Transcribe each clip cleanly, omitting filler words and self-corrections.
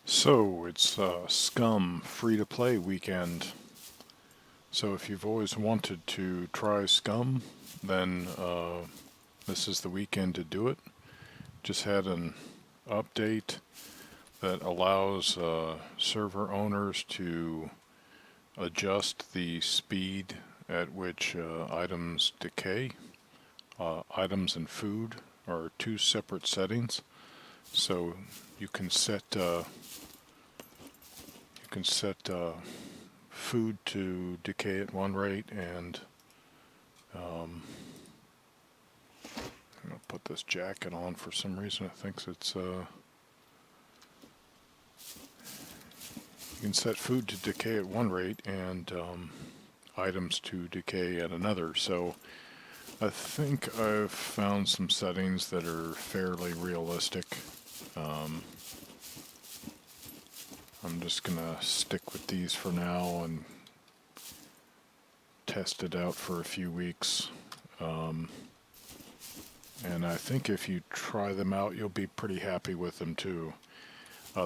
So it's SCUM free-to-play weekend. So if you've always wanted to try SCUM, then this is the weekend to do it. Just had an update that allows server owners to adjust the speed at which items decay. Items and food are two separate settings, so you can set food to decay at one rate, and I'm going to put this jacket on for some reason. It thinks it's you can set food to decay at one rate and items to decay at another. So I think I've found some settings that are fairly realistic. I'm just gonna stick with these for now and test it out for a few weeks. And I think if you try them out, you'll be pretty happy with them too.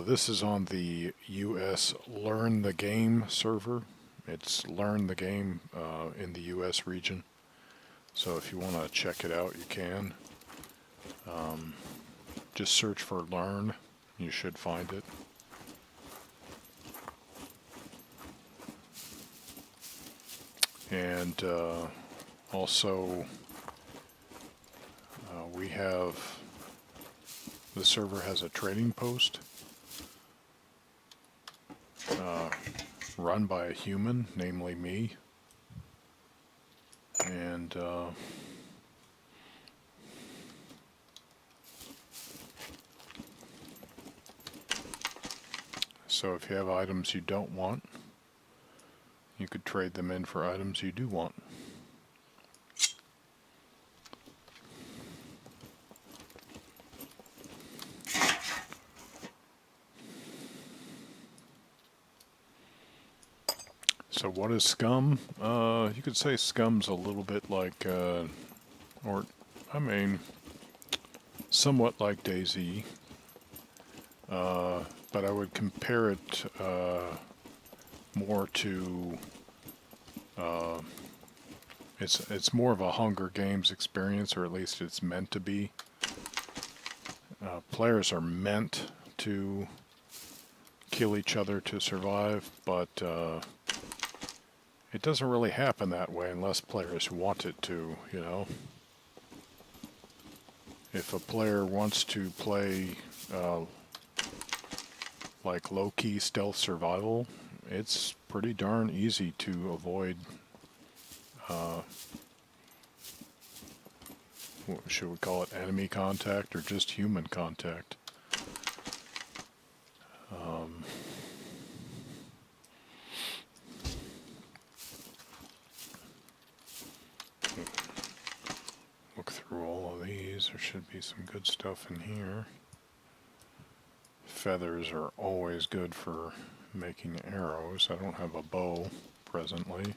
This is on the US Learn the Game server. It's Learn the Game in the US region. So if you want to check it out, you can. Just search for Learn. You should find it. And also we have, the server has a trading post run by a human, namely me. And so if you have items you don't want, you could trade them in for items you do want. So what is SCUM? You could say SCUM's a little bit like, somewhat like DayZ. But I would compare it more to, it's more of a Hunger Games experience, or at least it's meant to be. Players are meant to kill each other to survive, but it doesn't really happen that way unless players want it to, you know. If a player wants to play like low-key stealth survival, it's pretty darn easy to avoid, what should we call it, enemy contact or just human contact. Look through all of these. There should be some good stuff in here. Feathers are always good for making arrows. I don't have a bow presently,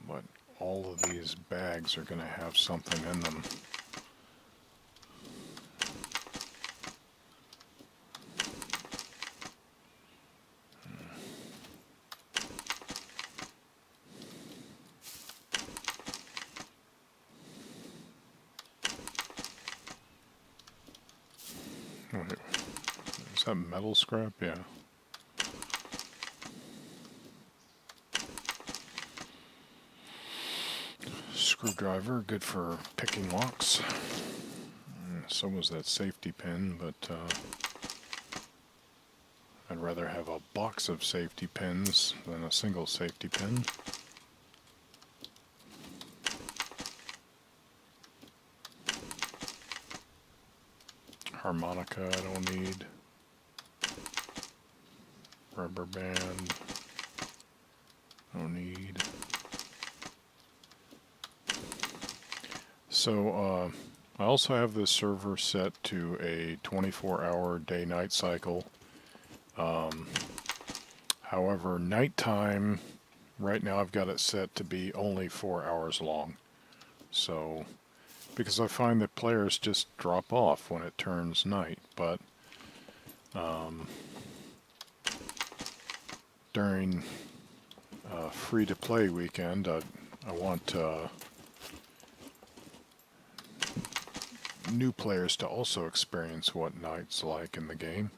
but all of these bags are going to have something in them. Wait, is that metal scrap? Yeah. Screwdriver, good for picking locks. So was that safety pin, but I'd rather have a box of safety pins than a single safety pin. Harmonica I don't need. Rubber band I don't need. So I also have this server set to a 24-hour day-night cycle. However, nighttime, right now I've got it set to be only 4 hours long. So, because I find that players just drop off when it turns night, but During free-to-play weekend, I want new players to also experience what night's like in the game.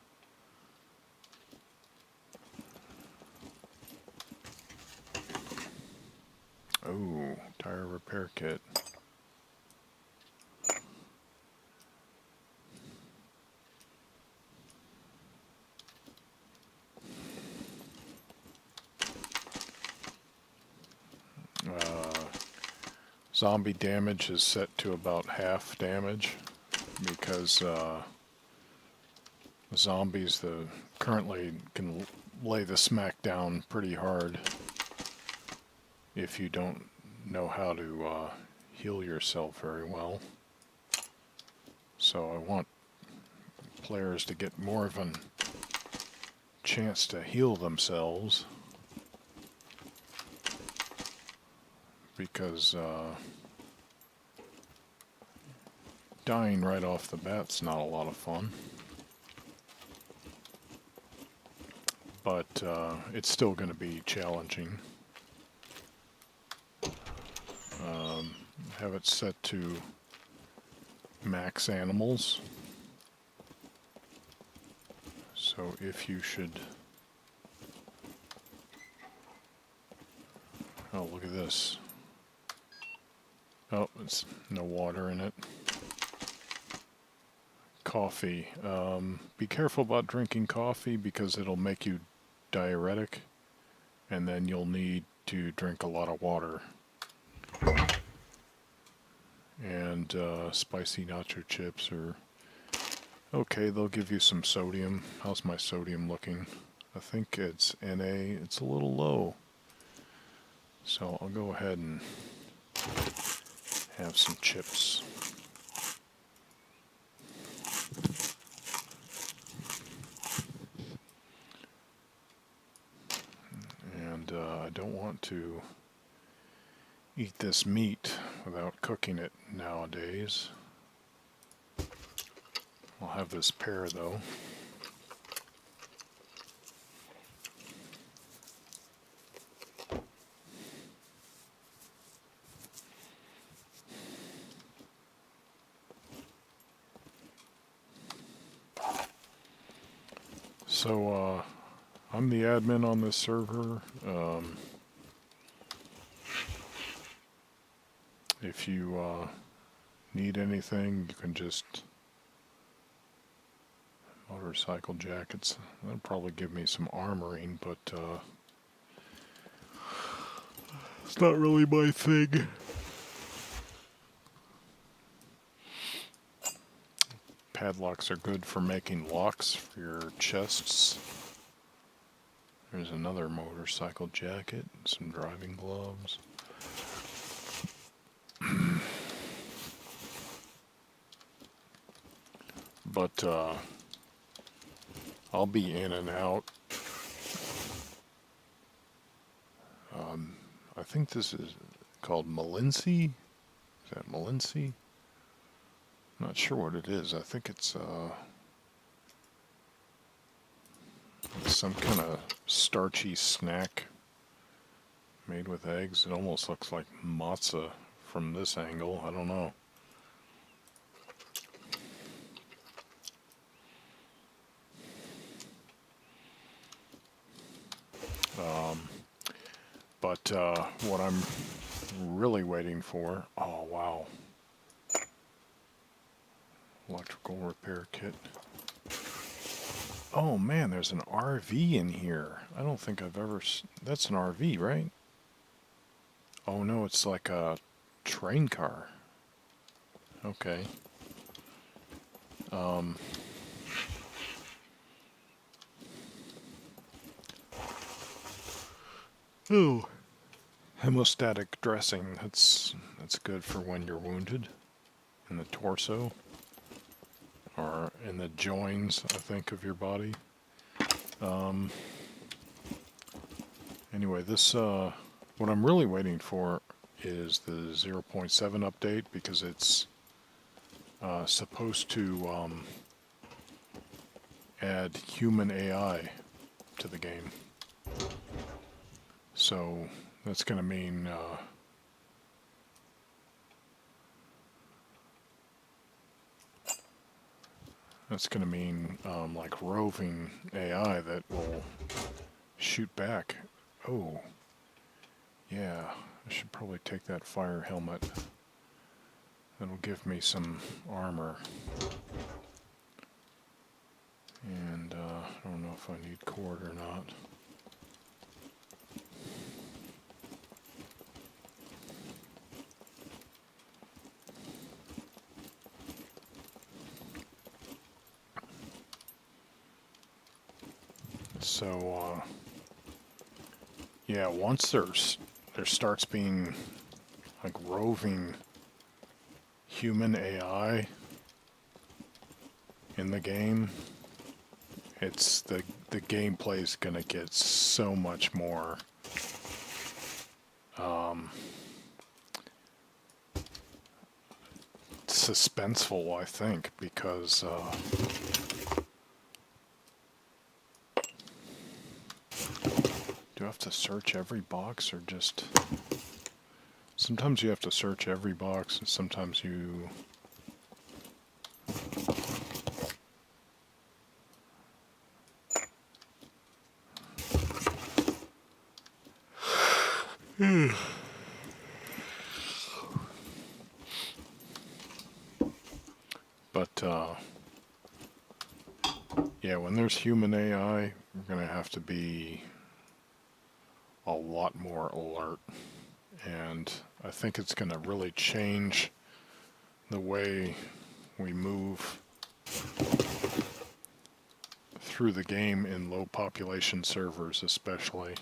Oh, tire repair kit. Zombie damage is set to about half damage because zombies currently can lay the smack down pretty hard if you don't know how to heal yourself very well. So I want players to get more of a chance to heal themselves, because dying right off the bat's not a lot of fun. But it's still going to be challenging. Have it set to max animals. So if you should... Oh, look at this. Oh, it's no water in it. Coffee. Be careful about drinking coffee because it'll make you diuretic, and then you'll need to drink a lot of water. And spicy nacho chips are okay. They'll give you some sodium. How's my sodium looking? I think it's Na. It's a little low. So I'll go ahead and have some chips. And I don't want to eat this meat without cooking it nowadays. I'll have this pear though. So I'm the admin on this server. If you need anything, you can just... Motorcycle jackets. That'll probably give me some armoring, but it's not really my thing. Padlocks are good for making locks for your chests. There's another motorcycle jacket, some driving gloves. But I'll be in and out. I think this is called Malincy. Is that Malincy? I'm not sure what it is. I think it's some kind of starchy snack made with eggs. It almost looks like matzah from this angle. I don't know. But what I'm really waiting for... Oh, wow. Electrical repair kit. Oh man, there's an RV in here. I don't think I've ever... That's an RV, right? Oh no, it's like a train car. Okay. Oh. Hemostatic dressing. That's good for when you're wounded in the torso. Or in the joins, I think, of your body. Anyway, this, what I'm really waiting for is the 0.7 update, because it's supposed to add human AI to the game. So that's going to mean like roving AI that will shoot back. Oh, yeah, I should probably take that fire helmet. That'll give me some armor. And I don't know if I need cord or not. So, yeah, once there starts being like roving human AI in the game, it's the gameplay is gonna get so much more suspenseful, I think, because do I have to search every box or just... Sometimes you have to search every box and sometimes you... But, yeah, when there's human AI, we're going to have to be a lot more alert. And I think it's going to really change the way we move through the game in low population servers, especially.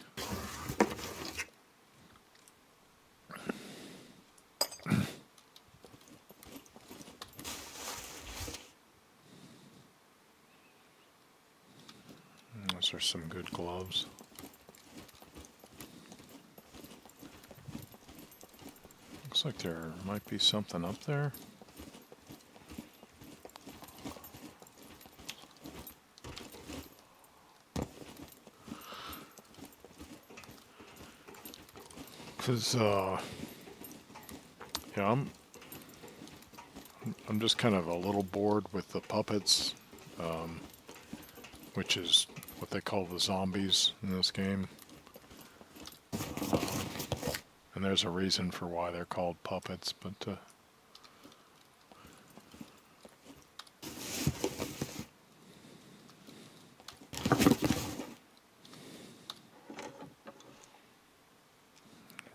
Those are some good gloves. Looks like there might be something up there. Because, yeah, I'm just kind of a little bored with the puppets, which is what they call the zombies in this game. And there's a reason for why they're called puppets, but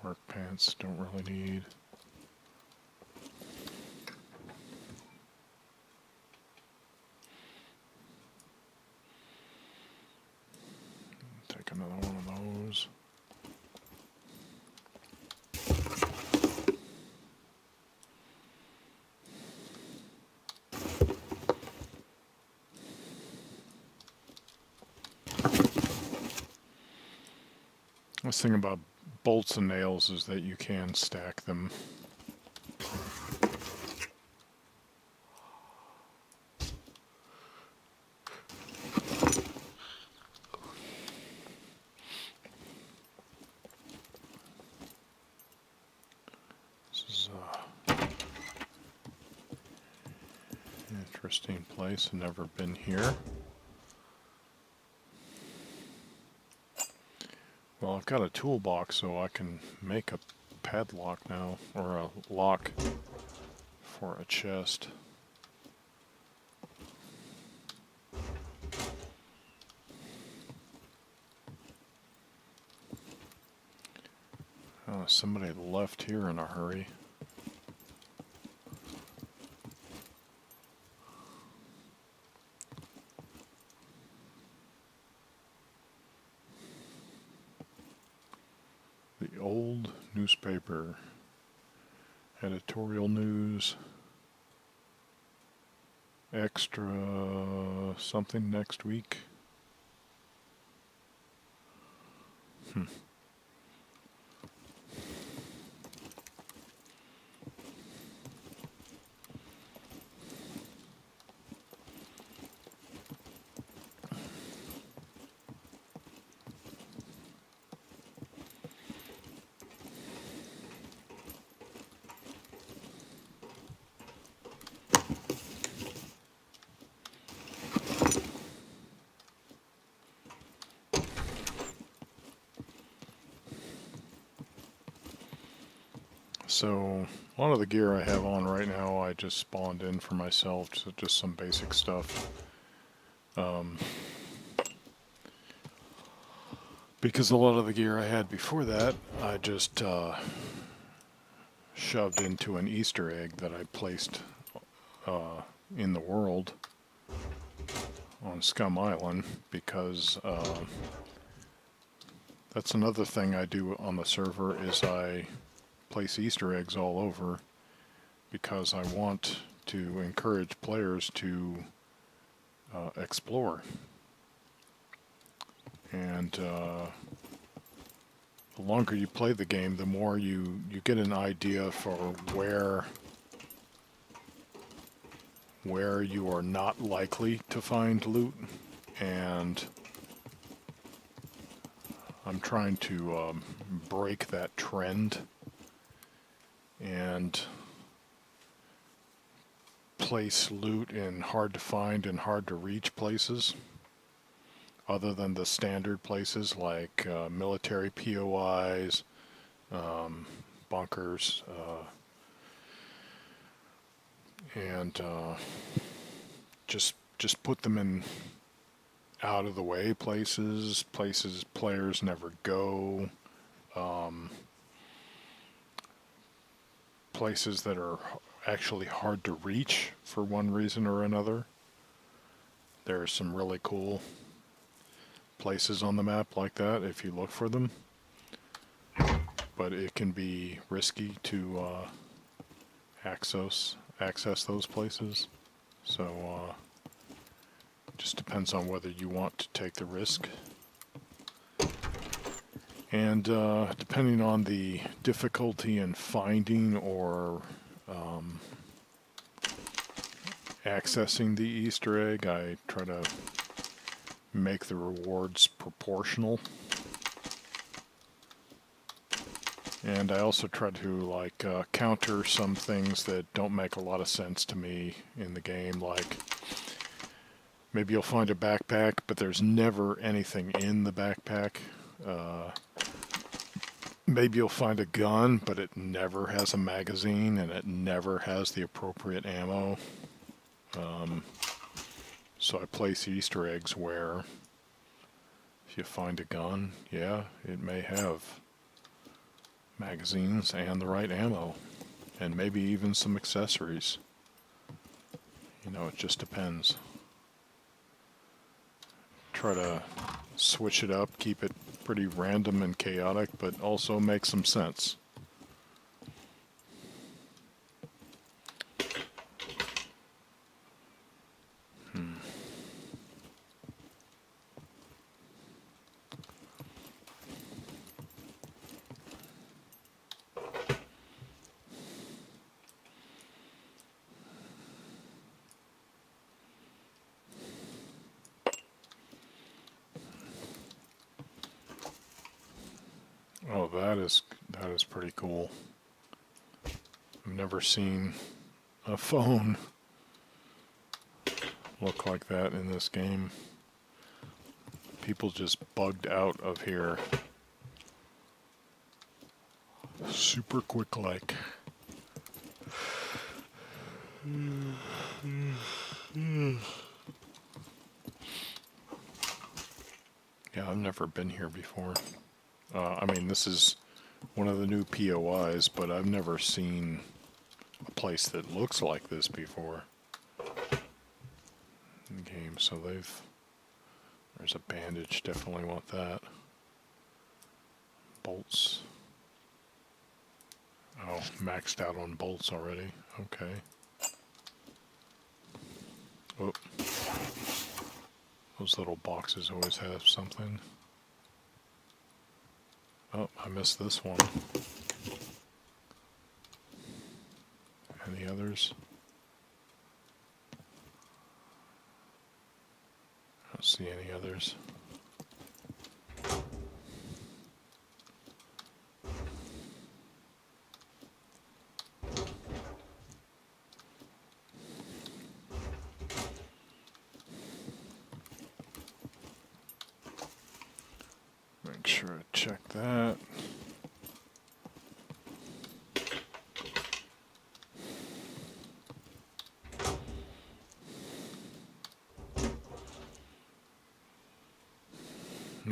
work pants don't really need. Take another one of those. The thing about bolts and nails is that you can stack them. This is an interesting place. I've never been here. Well, I've got a toolbox, so I can make a padlock now, or a lock for a chest. Oh, somebody left here in a hurry. The old newspaper, editorial news, extra something next week. So a lot of the gear I have on right now I just spawned in for myself, so just some basic stuff. Because a lot of the gear I had before that I just shoved into an Easter egg that I placed in the world on Scum Island, because that's another thing I do on the server, is I place Easter eggs all over because I want to encourage players to explore. And the longer you play the game, the more you get an idea for where you are not likely to find loot, and I'm trying to break that trend and place loot in hard to find and hard to reach places, other than the standard places like military POIs, bunkers, and just put them in out of the way places players never go, places that are actually hard to reach for one reason or another. There are some really cool places on the map like that if you look for them, but it can be risky to access those places. So just depends on whether you want to take the risk. And depending on the difficulty in finding or accessing the Easter egg, I try to make the rewards proportional. And I also try to counter some things that don't make a lot of sense to me in the game, like maybe you'll find a backpack, but there's never anything in the backpack. Maybe you'll find a gun, but it never has a magazine and it never has the appropriate ammo. So I place Easter eggs where if you find a gun, yeah, it may have magazines and the right ammo, and maybe even some accessories. You know, it just depends. Try to switch it up, keep it pretty random and chaotic, but also make some sense. Oh, that is pretty cool. I've never seen a phone look like that in this game. People just bugged out of here super quick like. Yeah, I've never been here before. I mean, this is one of the new POIs, but I've never seen a place that looks like this before in the game. So there's a bandage, definitely want that. Bolts. Oh, maxed out on bolts already. Okay. Oh. Those little boxes always have something. Oh, I missed this one. Any others? I don't see any others. Make sure I check that.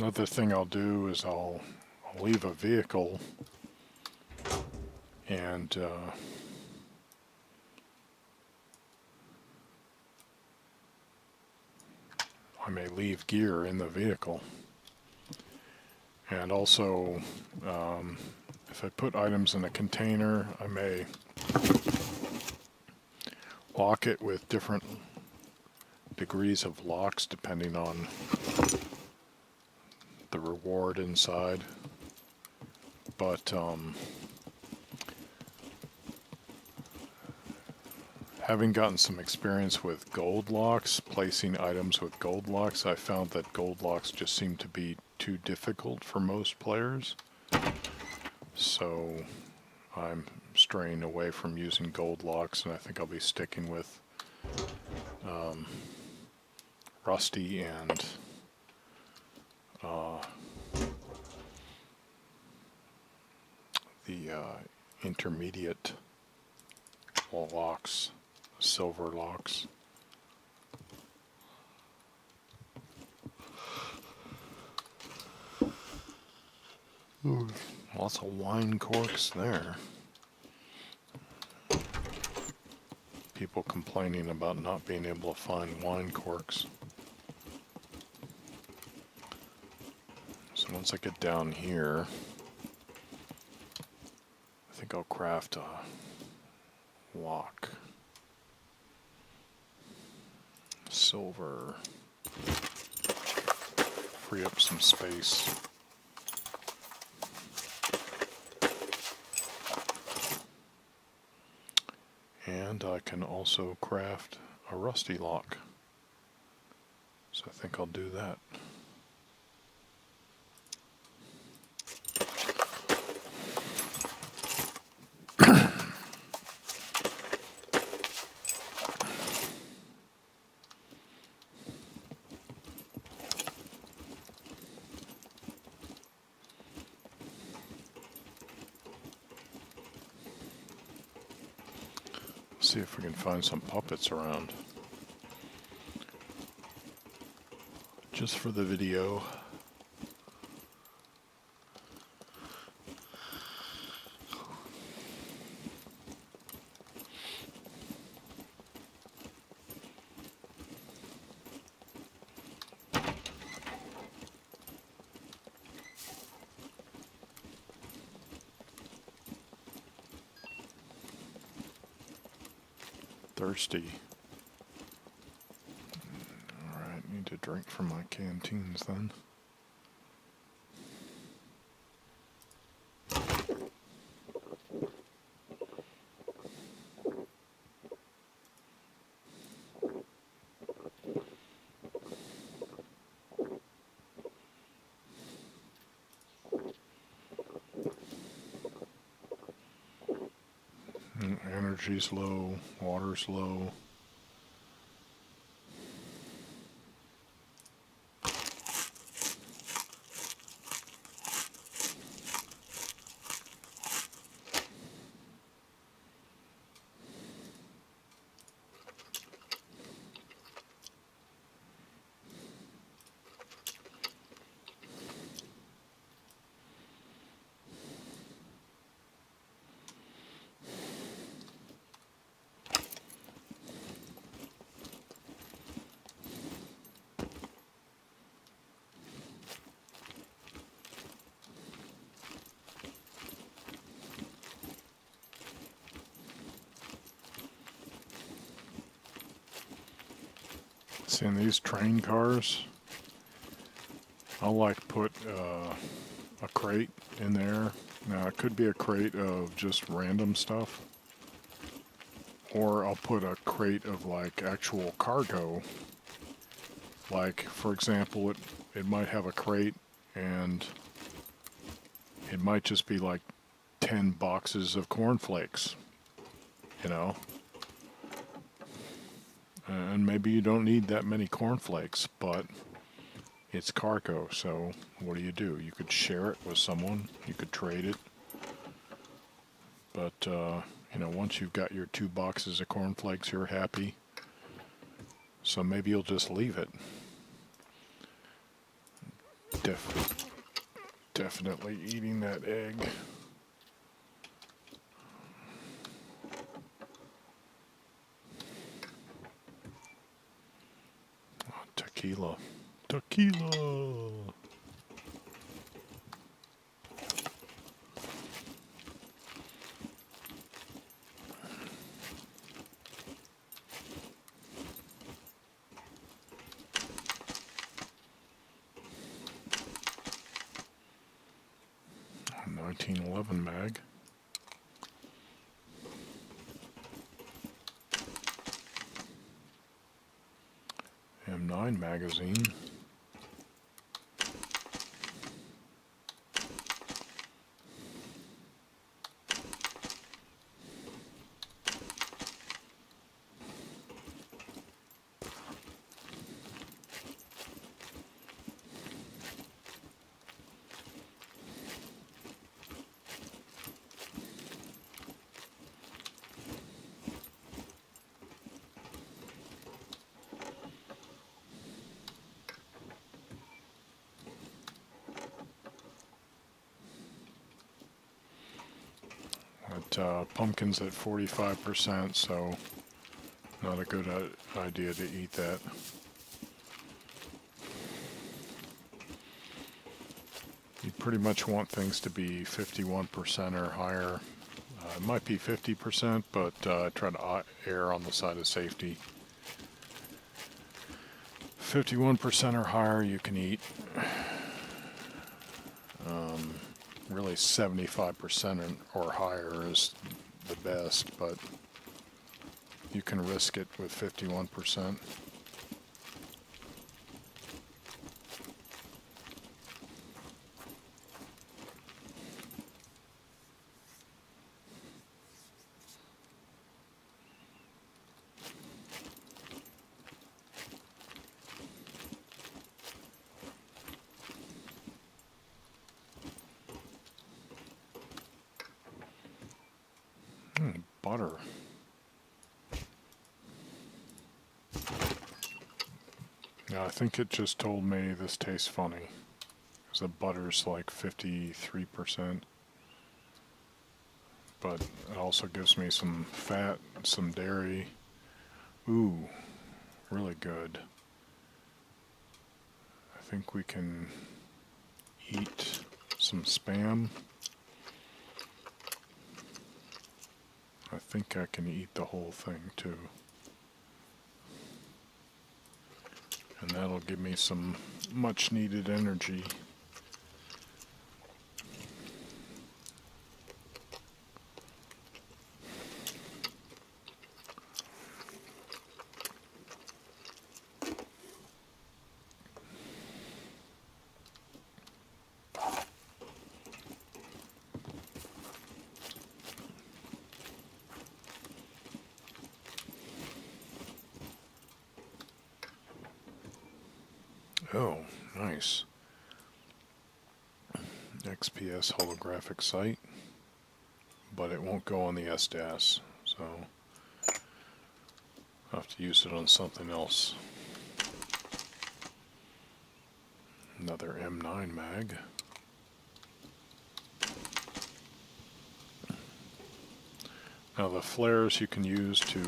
Another thing I'll do is I'll leave a vehicle and I may leave gear in the vehicle. And also, if I put items in a container, I may lock it with different degrees of locks depending on the reward inside. But having gotten some experience with gold locks, placing items with gold locks, I found that gold locks just seem to be too difficult for most players. So I'm straying away from using gold locks, and I think I'll be sticking with rusty and the intermediate locks, silver locks. Ooh, lots of wine corks there. People complaining about not being able to find wine corks. So once I get down here, I think I'll craft a lock. Silver. Free up some space. And I can also craft a rusty lock. So I think I'll do that. See if we can find some puppets around. Just for the video. Thirsty. Alright, need to drink from my canteens then. Energy's low, water's low. See, in these train cars, I'll like put a crate in there. Now it could be a crate of just random stuff, or I'll put a crate of like actual cargo. Like, for example, it might have a crate and it might just be like 10 boxes of cornflakes, you know? And maybe you don't need that many cornflakes, but it's cargo, so what do? You could share it with someone, you could trade it, but, you know, once you've got your 2 boxes of cornflakes, you're happy, so maybe you'll just leave it. Definitely eating that egg. Oh, tequila. Tequila! Oh, 1911 mag. M9 magazine. Pumpkin's at 45%, so not a good idea to eat that. You pretty much want things to be 51% or higher. It might be 50%, but try to err on the side of safety. 51% or higher you can eat. Really 75% or higher is the best, but you can risk it with 51%. Butter. Yeah, I think it just told me this tastes funny. Because the butter's like 53%. But it also gives me some fat, some dairy. Ooh, really good. I think we can eat some Spam. I think I can eat the whole thing too. And that'll give me some much needed energy. Oh, nice. XPS holographic sight, but it won't go on the SDAS, so I'll have to use it on something else. Another M9 mag. Now the flares you can use to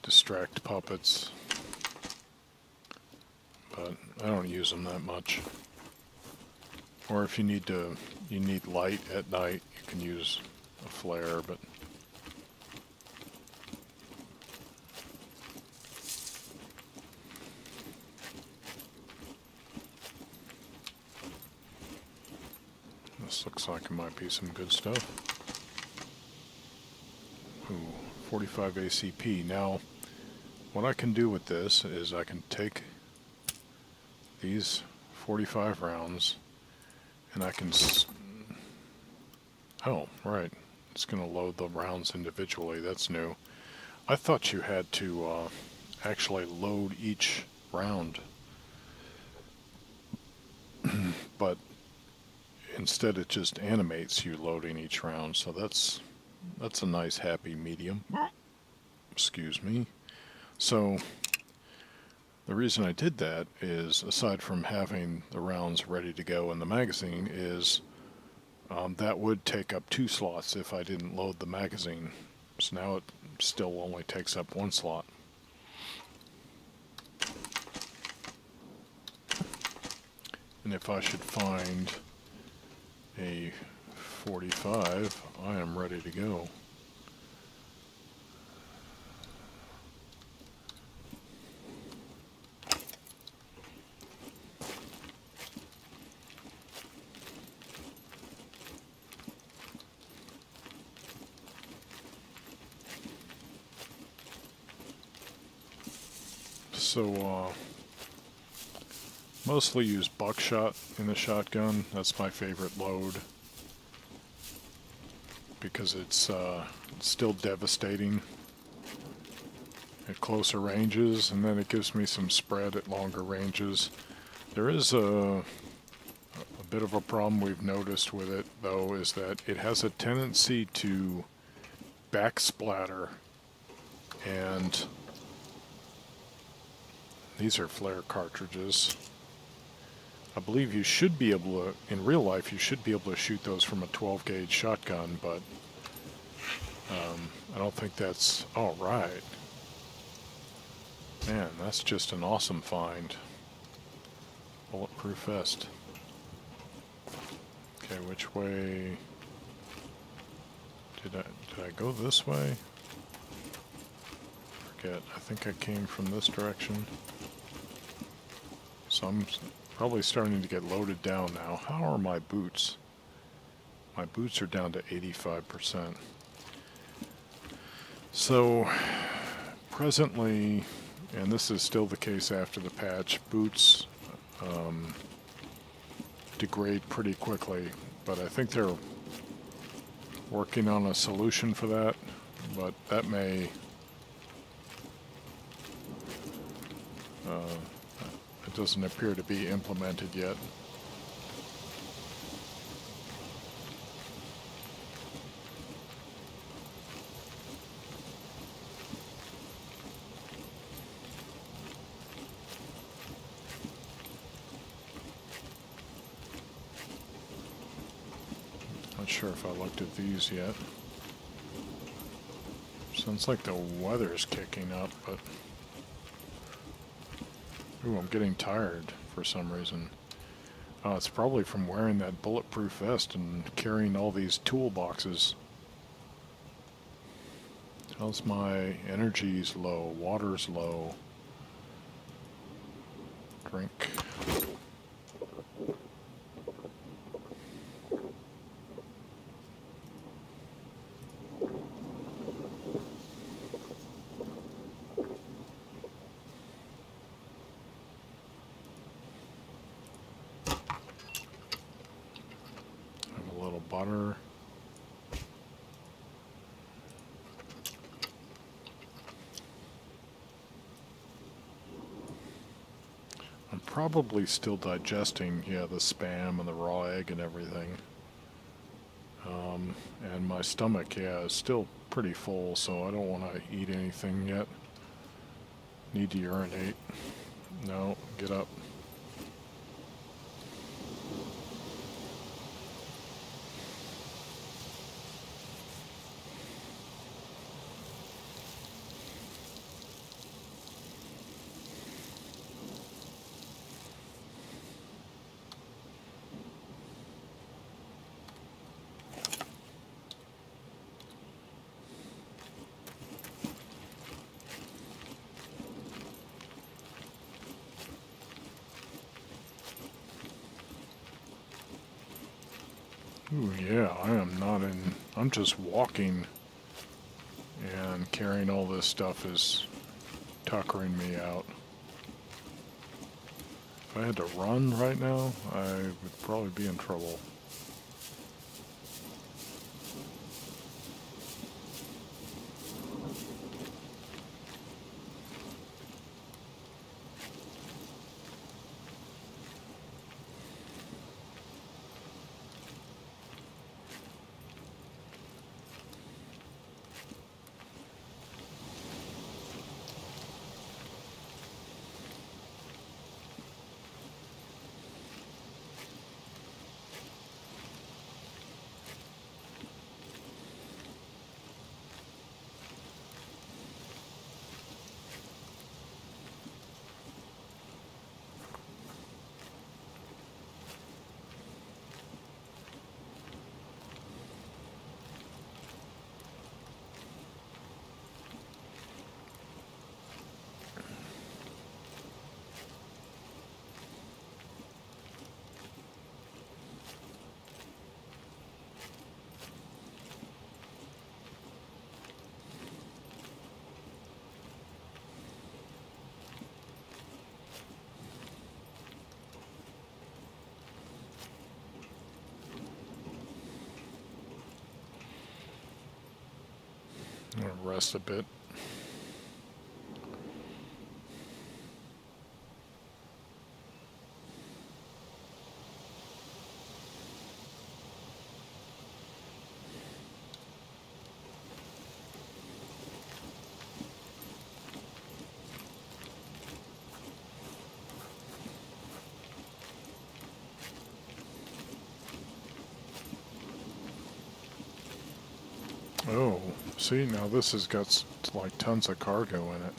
distract puppets, but I don't use them that much. Or if you need light at night, you can use a flare, but this looks like it might be some good stuff. Ooh, 45 ACP. Now, what I can do with this is I can take these 45 rounds and I can... Oh, right. It's going to load the rounds individually. That's new. I thought you had to actually load each round. But instead it just animates you loading each round. So that's a nice happy medium. Excuse me. So The reason I did that is, aside from having the rounds ready to go in the magazine, is that would take up 2 slots if I didn't load the magazine. So now it still only takes up 1 slot. And if I should find a 45, I am ready to go. So, mostly use buckshot in the shotgun. That's my favorite load because it's still devastating at closer ranges, and then it gives me some spread at longer ranges. There is a bit of a problem we've noticed with it, though, is that it has a tendency to backsplatter, and these are flare cartridges. I believe you should be able to, in real life, you should be able to shoot those from a 12 gauge shotgun, but I don't think that's all right. Man, that's just an awesome find. Bulletproof vest. Okay, which way did I go this way? Forget. I think I came from this direction. So I'm probably starting to get loaded down now. How are my boots? My boots are down to 85%. So presently, and this is still the case after the patch, boots degrade pretty quickly, but I think they're working on a solution for that, but that may it doesn't appear to be implemented yet. Not sure if I looked at these yet. Sounds like the weather's kicking up, but ooh, I'm getting tired for some reason. It's probably from wearing that bulletproof vest and carrying all these toolboxes. Tells my energy's low, water's low. Drink. Butter. I'm probably still digesting, yeah, the Spam and the raw egg and everything. And my stomach, yeah, is still pretty full, so I don't want to eat anything yet. Need to urinate. No, get up. Ooh, yeah, I am not in... I'm just walking, and carrying all this stuff is tuckering me out. If I had to run right now, I would probably be in trouble. rest a bit. Oh, see, now this has got like tons of cargo in it.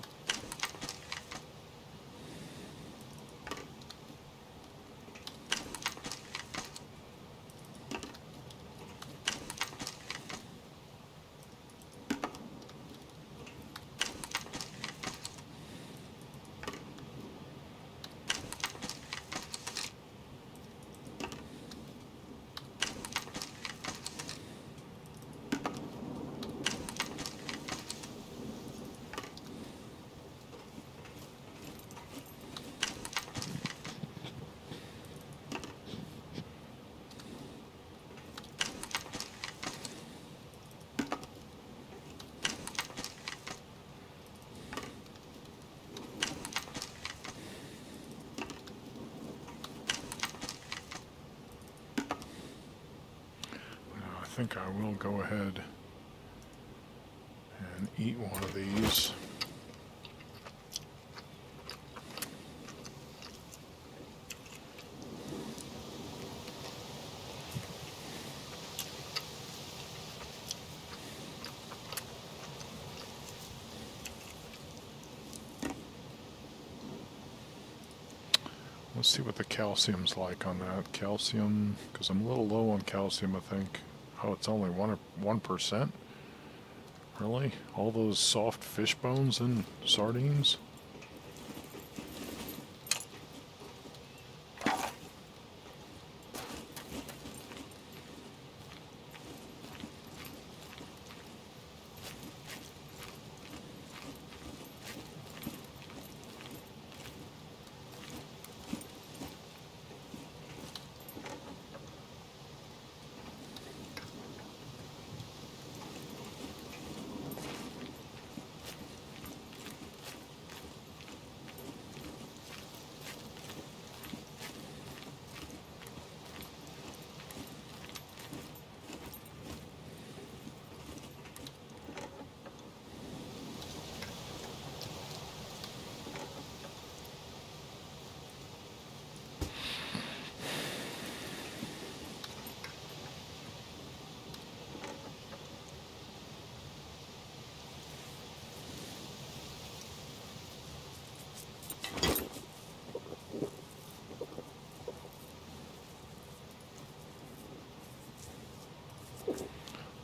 I think I will go ahead and eat one of these. Let's see what the calcium's like on that. Calcium, because I'm a little low on calcium, I think. Oh, it's only 1%? Really? All those soft fish bones and sardines?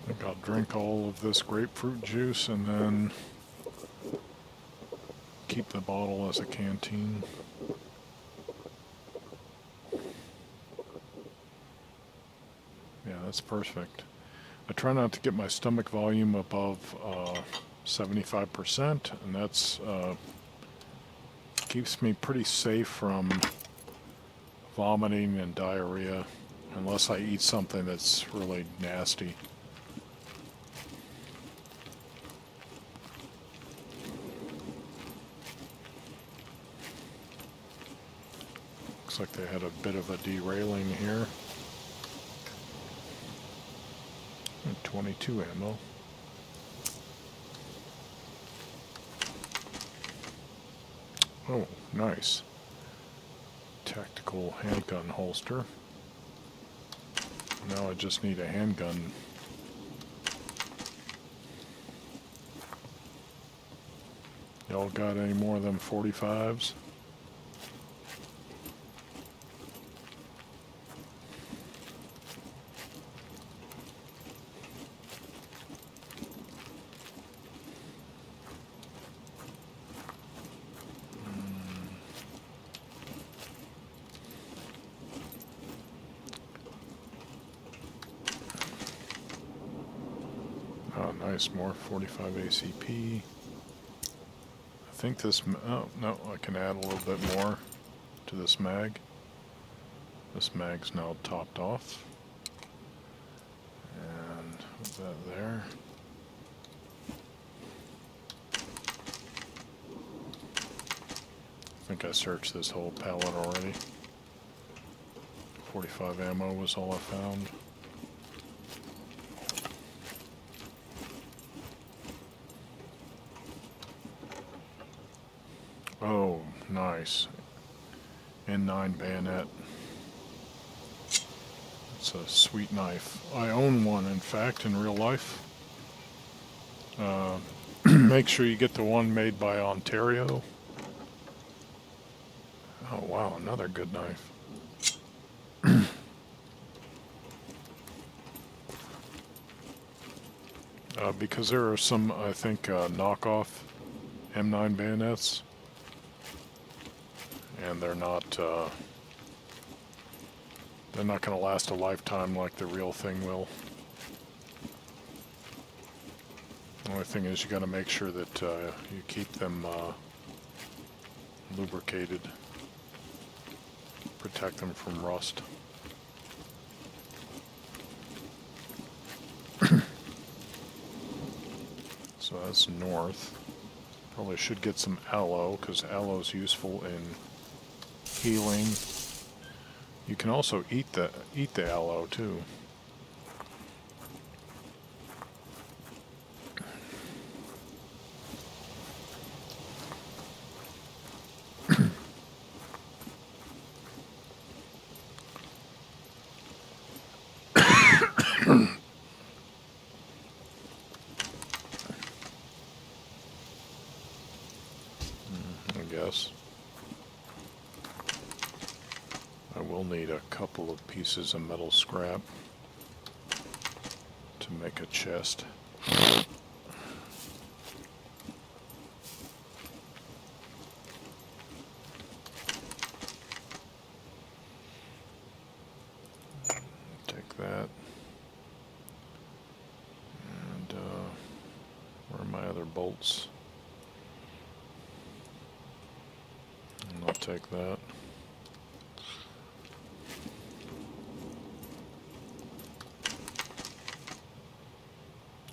I think I'll drink all of this grapefruit juice and then keep the bottle as a canteen. Yeah, that's perfect. I try not to get my stomach volume above 75%, and that's keeps me pretty safe from vomiting and diarrhea, unless I eat something that's really nasty. Looks like they had a bit of a derailing here. 22 ammo. Oh, nice. Tactical handgun holster. Now I just need a handgun. Y'all got any more of them 45s? Oh, nice, more 45 ACP. I think this, oh, no, I can add a little bit more to this mag. This mag's now topped off. And put that there. think I searched this whole pallet already. 45 ammo was all I found. Oh, nice. N9 bayonet. It's a sweet knife. I own one, in fact, in real life. Make sure you get the one made by Ontario. Oh wow, another good knife. Because there are some, I think, knockoff M9 bayonets, and they're not going to last a lifetime like the real thing will. The only thing is you got to make sure that you keep them lubricated, protect them from rust. So that's north. Probably should get some aloe, because aloe is useful in healing. You can also eat the aloe too. I guess. I will need a couple of pieces of metal scrap to make a chest. Take that. And where are my other bolts? And I'll take that.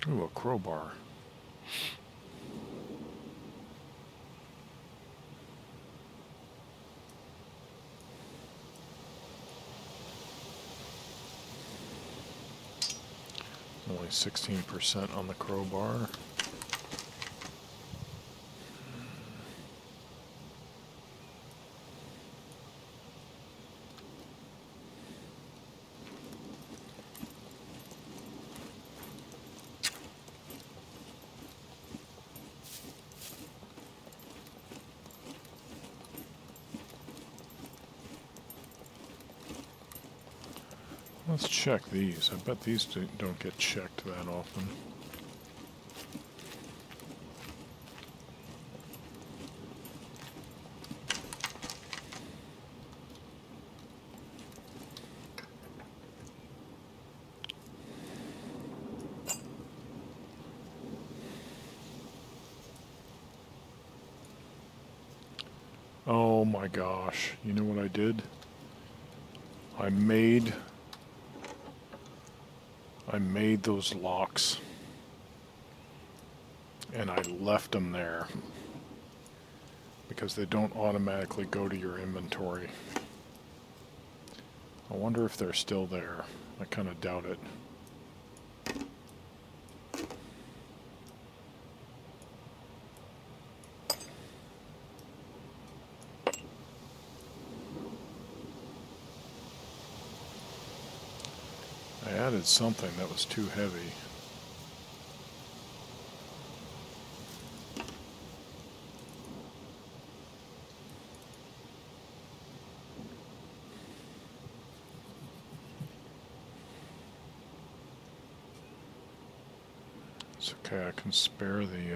Ooh, a crowbar. Only 16% on the crowbar. Let's check these. I bet these don't get checked that often. Oh my gosh. You know what I did? I made those locks, and I left them there because they don't automatically go to your inventory. I wonder if they're still there. I kind of doubt it. I added something that was too heavy. It's okay, I can spare the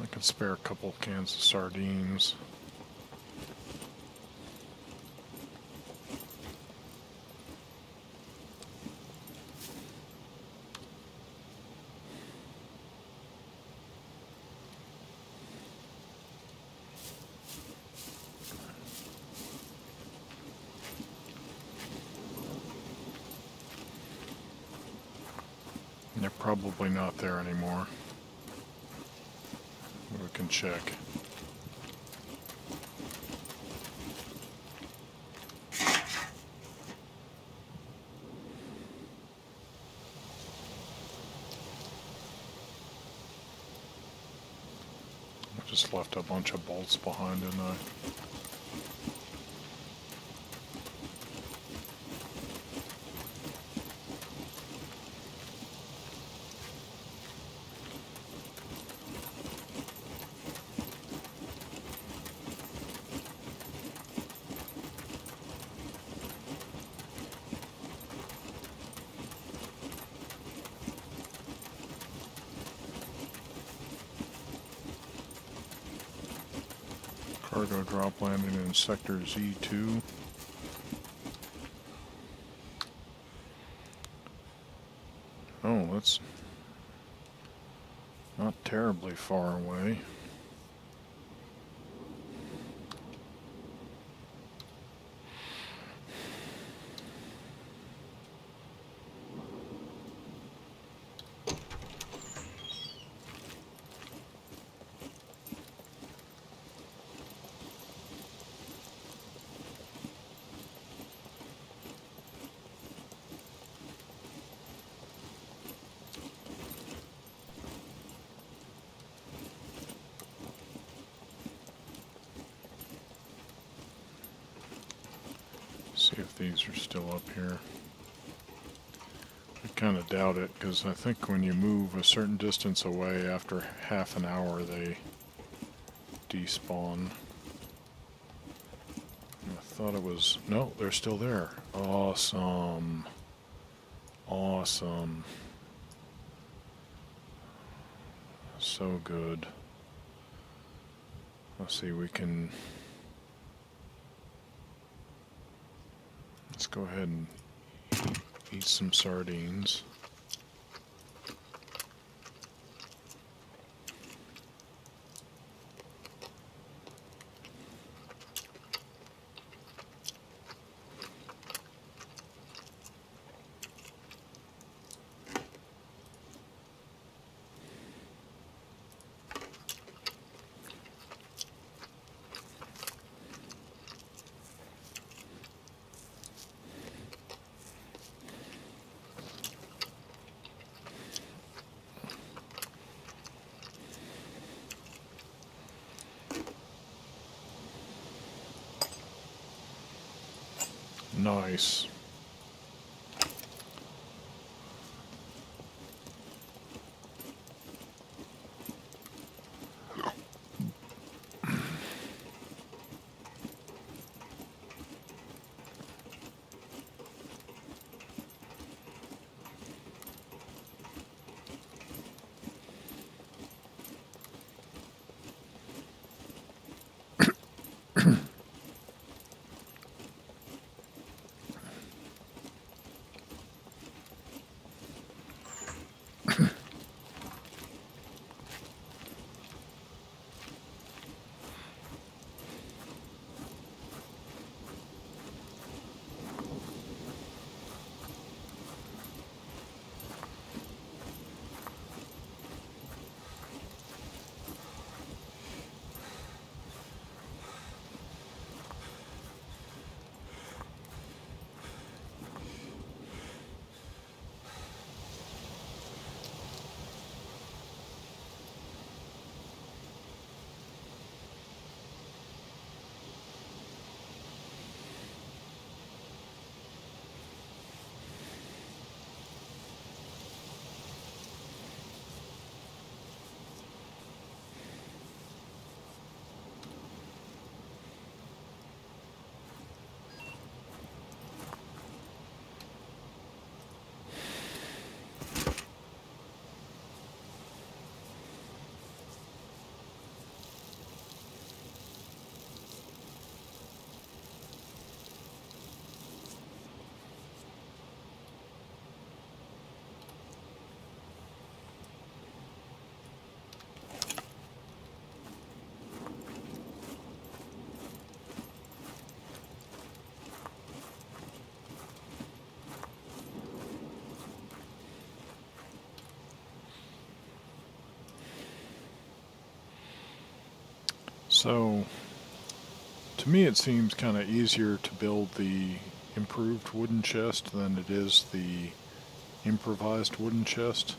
I can spare a couple cans of sardines. They're probably not there anymore. can check. I just left a bunch of bolts behind, didn't I? Cargo drop landing in sector Z2. Oh, that's not terribly far away. See if these are still up here. I kind of doubt it, because I think when you move a certain distance away, after half an hour they despawn. I thought it was... No, they're still there. Awesome. Awesome. So good. Let's see, we can... Let's go ahead and eat some sardines. Nice. So, to me it seems kind of easier to build the improved wooden chest than it is the improvised wooden chest.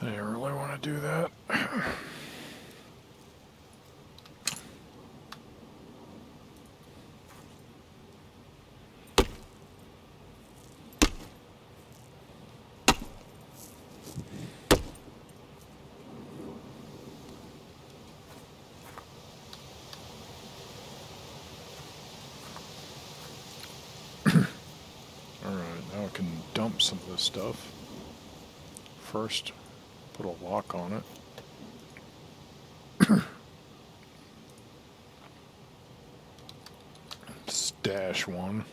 I didn't really want to do that. Alright, now I can dump some of this stuff. First, put a lock on it. Stash one.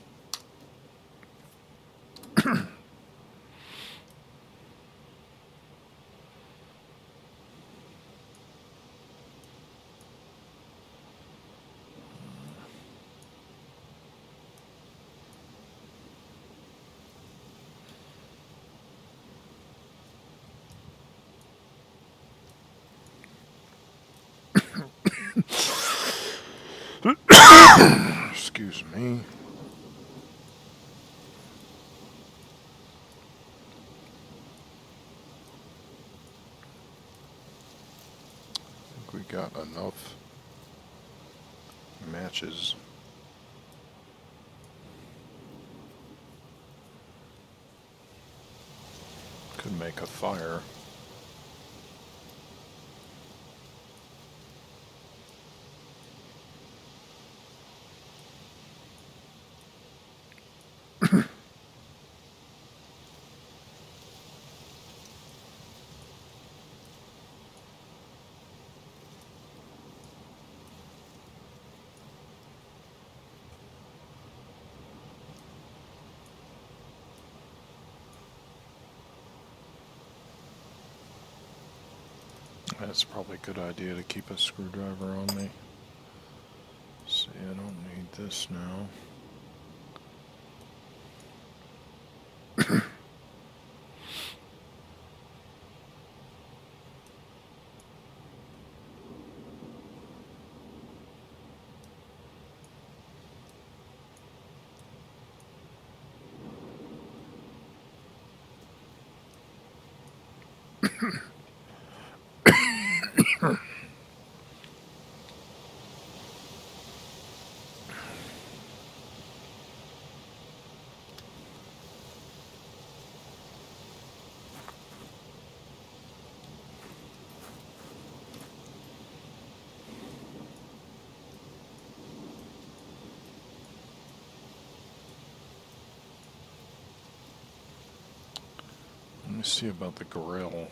Excuse me. I think we got enough matches. Could make a fire. That's probably a good idea to keep a screwdriver on me. See, I don't need this now. Let me see about the grill.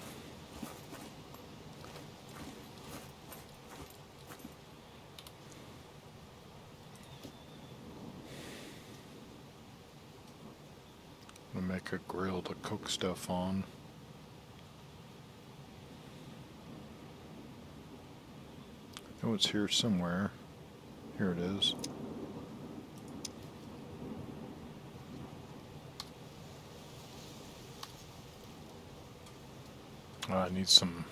I'm gonna make a grill to cook stuff on. Oh, it's here somewhere. Here it is. I need some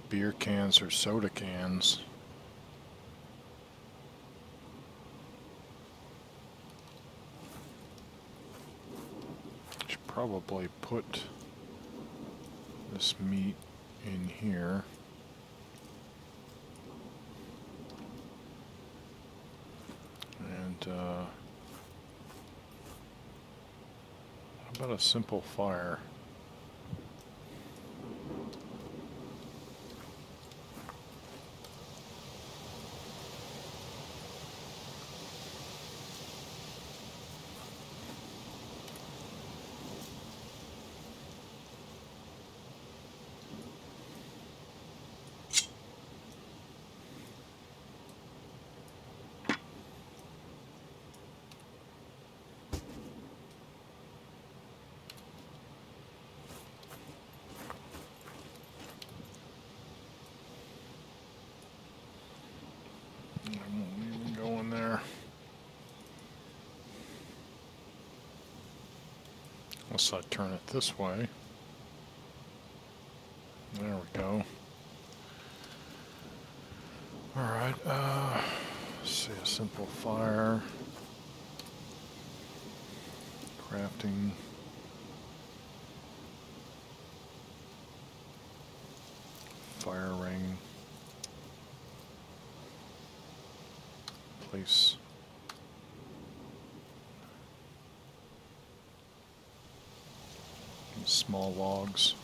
beer cans or soda cans. Should probably put this meat in here. how about a simple fire? I won't even go in there. Unless I turn it this way. There we go. Alright, let's see, a simple fire. Crafting. Fire ring. Place. Small logs.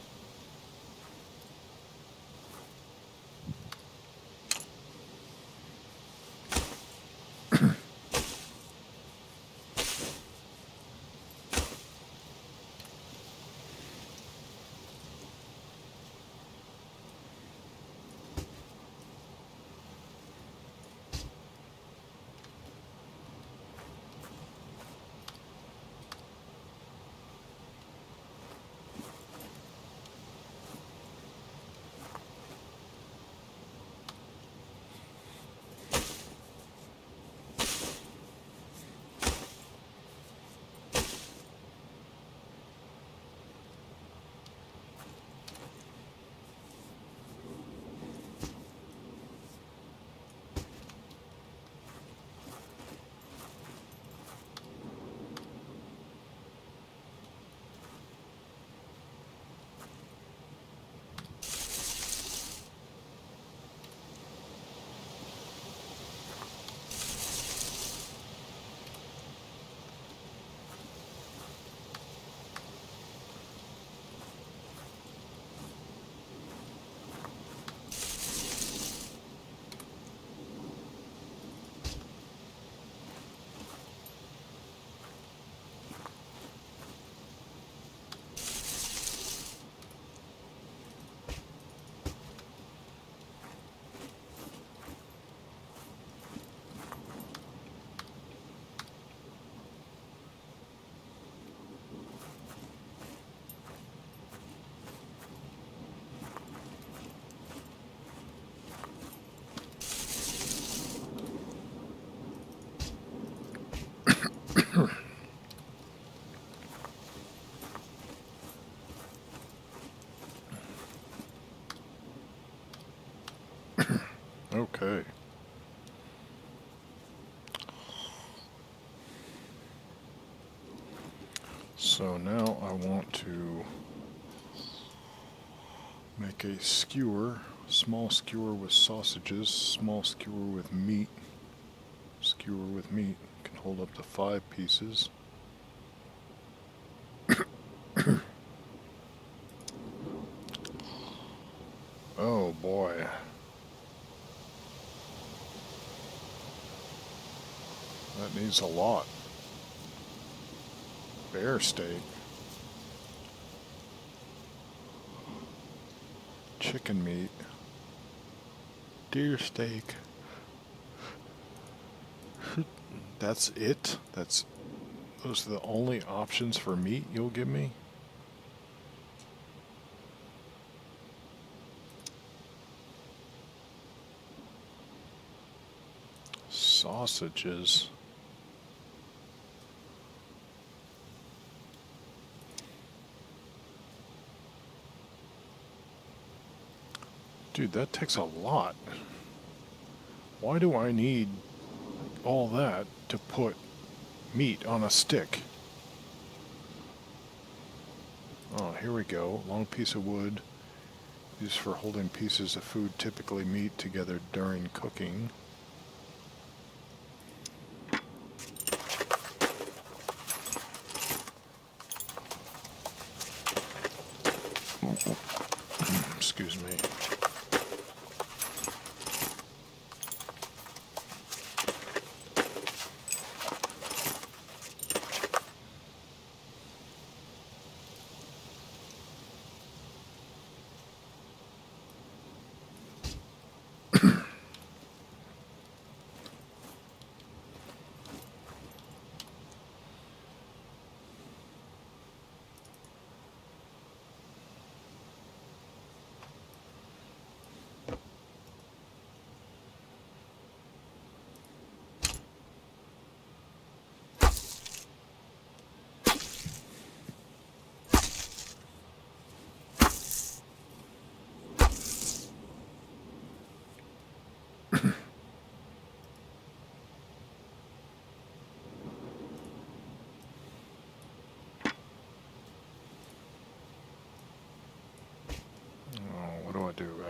Okay. So now I want to make a skewer, small skewer with sausages, small skewer with meat. Skewer with meat can hold up to 5 pieces. Oh boy. That needs a lot. Bear steak. Chicken meat. Deer steak. That's it? Those are the only options for meat you'll give me? Sausages. Dude, that takes a lot. Why do I need all that to put meat on a stick? Oh, here we go. Long piece of wood used for holding pieces of food, typically meat, together during cooking.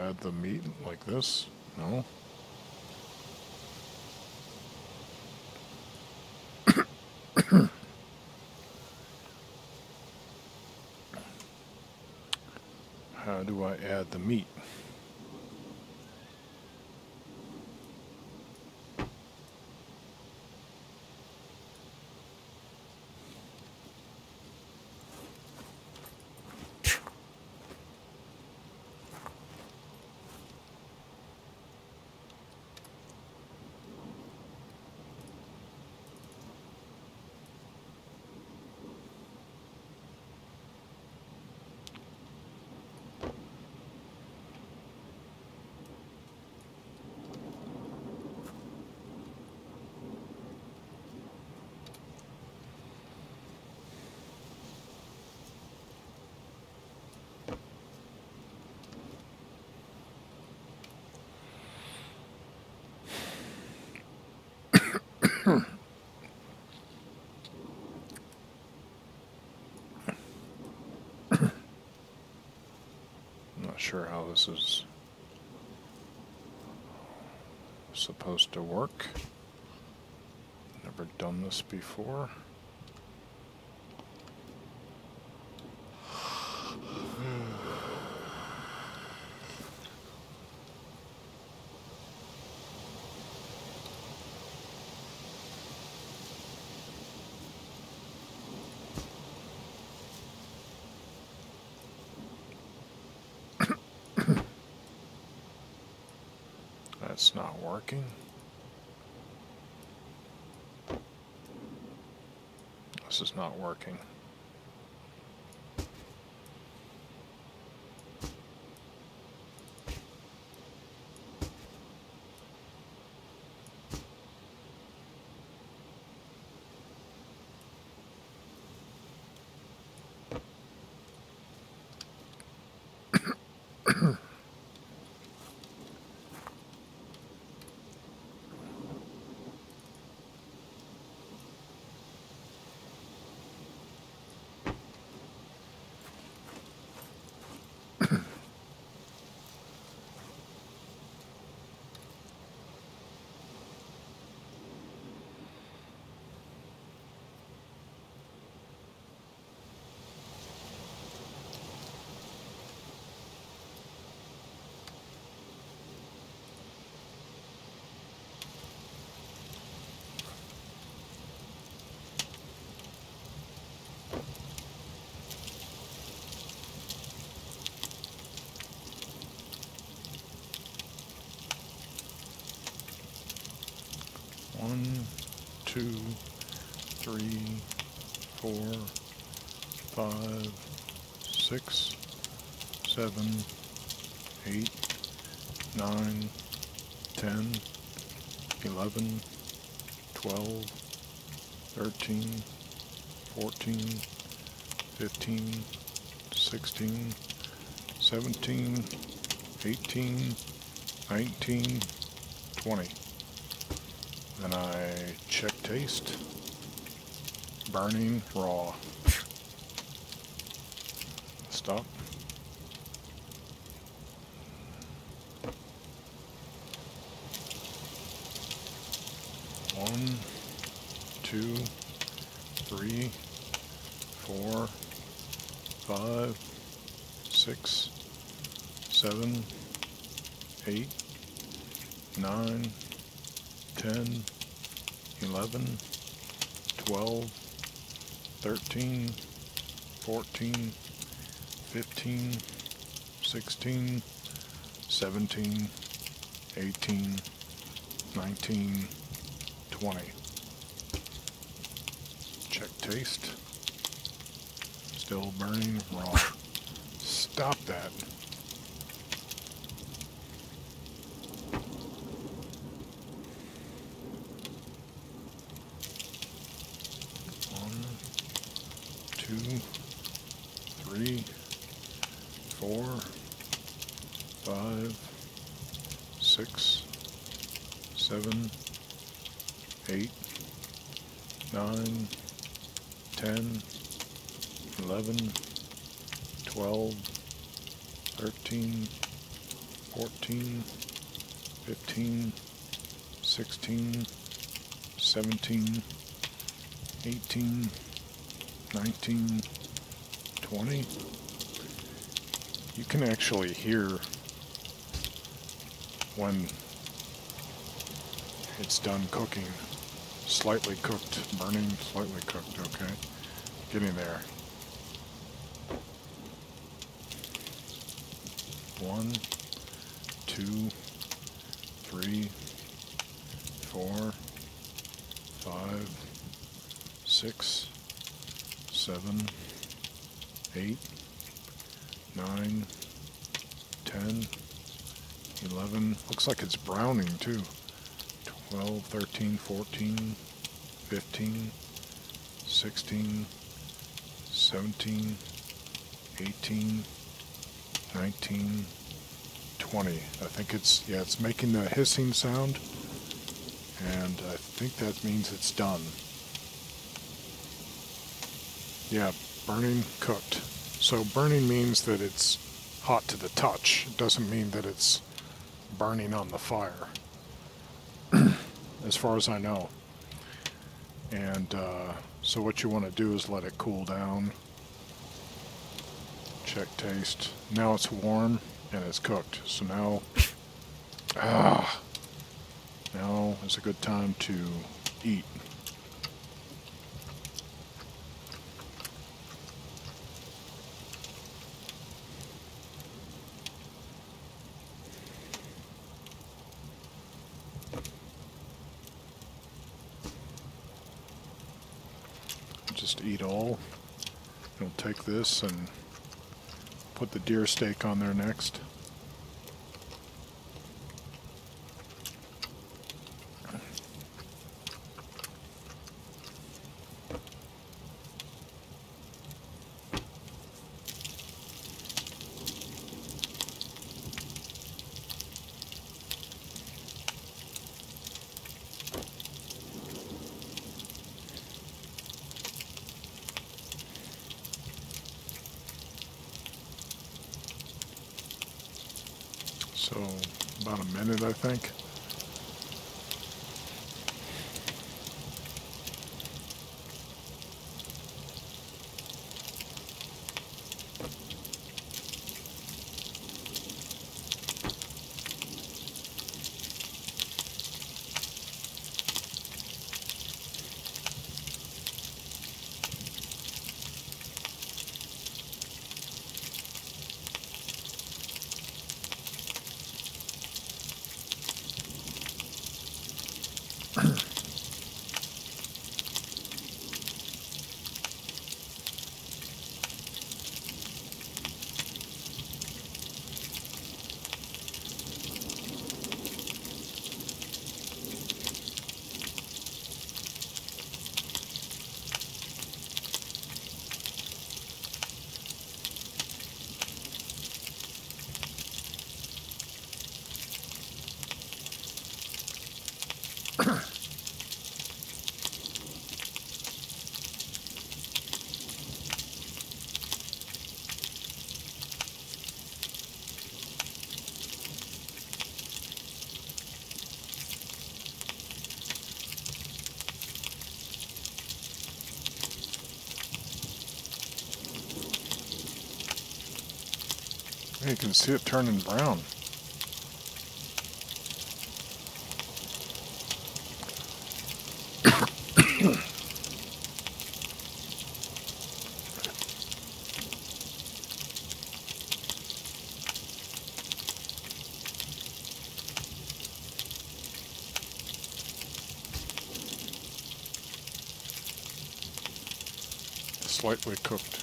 add the meat like this? No? How do I add the meat? Not sure how this is supposed to work. Never done this before. That's not working. This is not working. One, two, three, 4, 5, 6, 7, 8, 9, 10, 11, 12, 13, 14, 15, 16, 17, 18, 19, 20. Then I check taste. Burning raw. Stop. One, 2, 3, 4, 5, 6, 7, 8, 9, 10, 11, 12, 13, 14, 15, 16, 17, 18, 19, 20. Check taste. Still burning raw. Stop that. One, 2, 3, 4, 5, 6, 7, 8, 9, 10, 11, 12, 13, 14, 15, 16, 17, 18, 19, 20. You can actually hear when it's done cooking. Slightly cooked, burning, slightly cooked, okay? Getting there. 1, 2, 3, 4, 5, 6, 7, 8, 9, 10, 11. Looks like it's browning too. 12, 13, 14, 15, 16, 17, 18, 19, 20. I think it's making the hissing sound, and I think that means it's done. Yeah, burning, cooked. So burning means that it's hot to the touch. It doesn't mean that it's burning on the fire, as far as I know. And so what you want to do is let it cool down. Check taste. Now it's warm and it's cooked. So now is a good time to eat. Just eat all. You'll take this and put the deer steak on there next. So about a minute, I think. You can see it turning brown. Slightly cooked.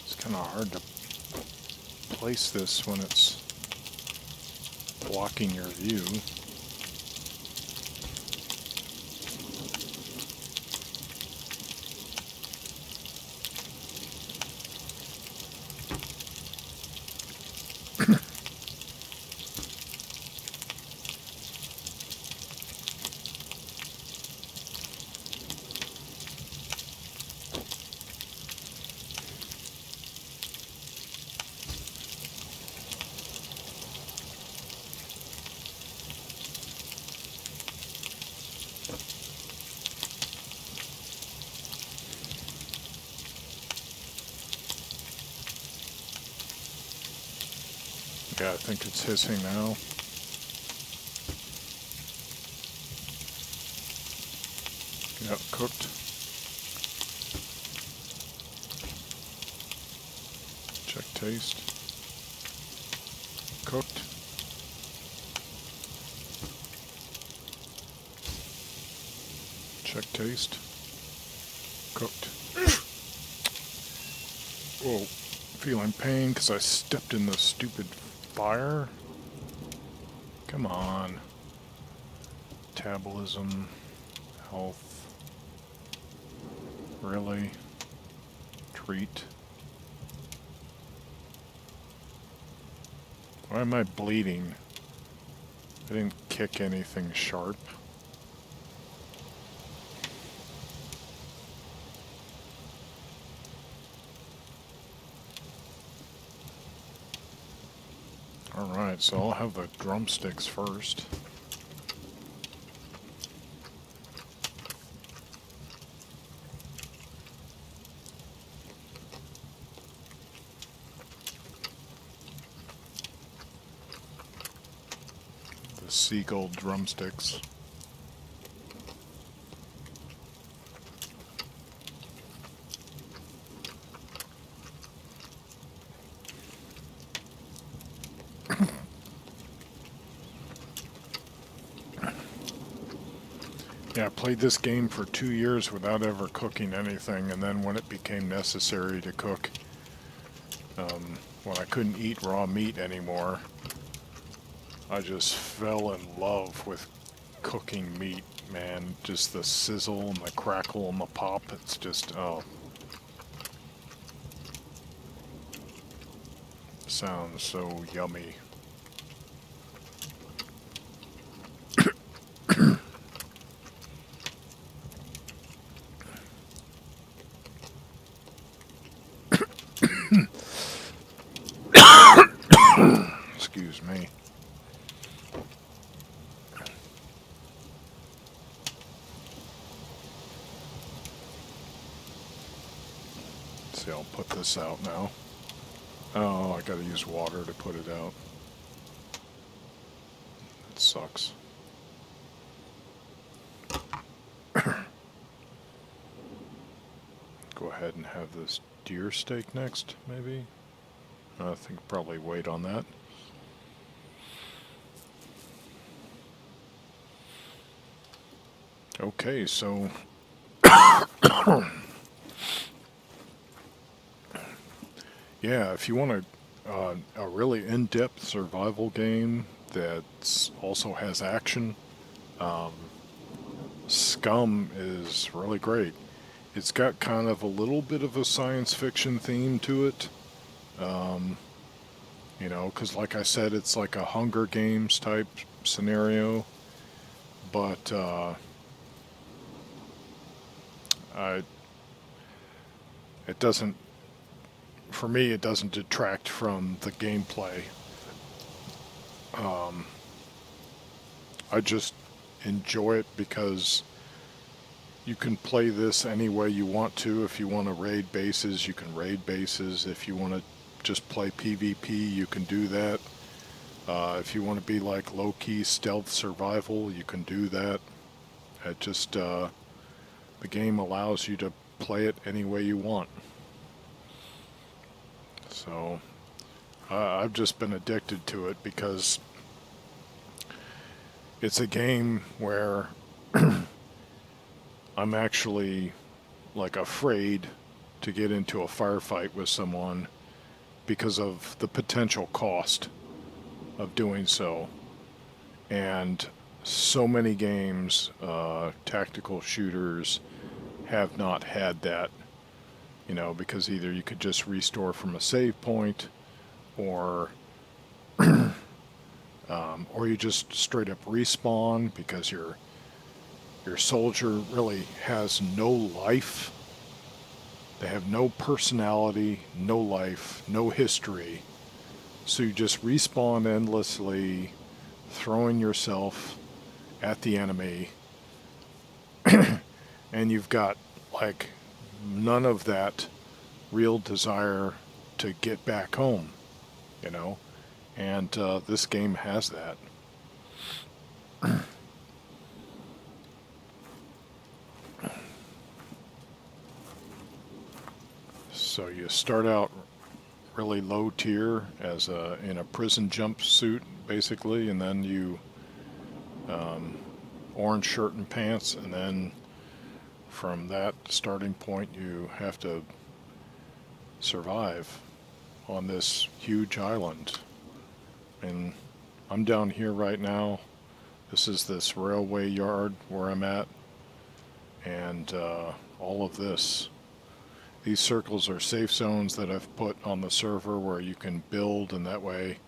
It's kind of hard to place this when it's blocking your view. Yeah, I think it's hissing now. Yep, cooked. Check taste. Cooked. Check taste. Cooked. Whoa. Feeling pain because I stepped in the stupid fire. Come on. Metabolism. Health. Really? Treat. Why am I bleeding? I didn't kick anything sharp. Alright, so I'll have the drumsticks first. The seagull drumsticks. Yeah, I played this game for 2 years without ever cooking anything, and then when it became necessary to cook, when I couldn't eat raw meat anymore, I just fell in love with cooking meat, man. Just the sizzle and the crackle and the pop, it's just, oh. Sounds so yummy. Excuse me. See, I'll put this out now. Oh, I gotta use water to put it out. It sucks. Go ahead and have this deer steak next, maybe? I think probably wait on that. Okay, so yeah, if you want a really in-depth survival game that also has action, SCUM is really great. It's got kind of a little bit of a science fiction theme to it. You know, because like I said, it's like a Hunger Games type scenario. But it doesn't, for me, it doesn't detract from the gameplay. I just enjoy it because you can play this any way you want to. If you want to raid bases, you can raid bases. If you want to just play PvP, you can do that. If you want to be like low-key stealth survival, you can do that. It just, the game allows you to play it any way you want. So, I've just been addicted to it because it's a game where I'm actually like afraid to get into a firefight with someone because of the potential cost of doing so. And so many games, tactical shooters, have not had that, you know, because either you could just restore from a save point, or or you just straight up respawn because your soldier really has no life. They have no personality, no life, no history. So you just respawn endlessly, throwing yourself at the enemy, and you've got like none of that real desire to get back home, you know? And this game has that. So you start out really low tier as in a prison jumpsuit, basically, and then you orange shirt and pants, and then from that starting point you have to survive on this huge island. And I'm down here right now. This is this railway yard where I'm at, and all of this. These circles are safe zones that I've put on the server where you can build, and that way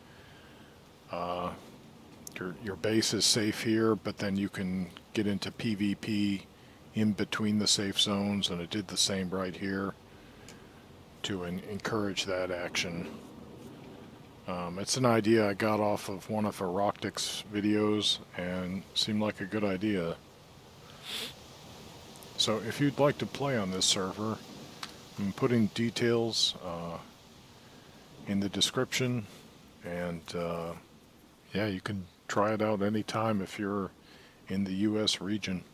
your base is safe here, but then you can get into PvP in between the safe zones, and it did the same right here to encourage that action. It's an idea I got off of one of Aroctic's videos and seemed like a good idea. So if you'd like to play on this server, I'm putting details in the description, and yeah, you can try it out anytime if you're in the US region.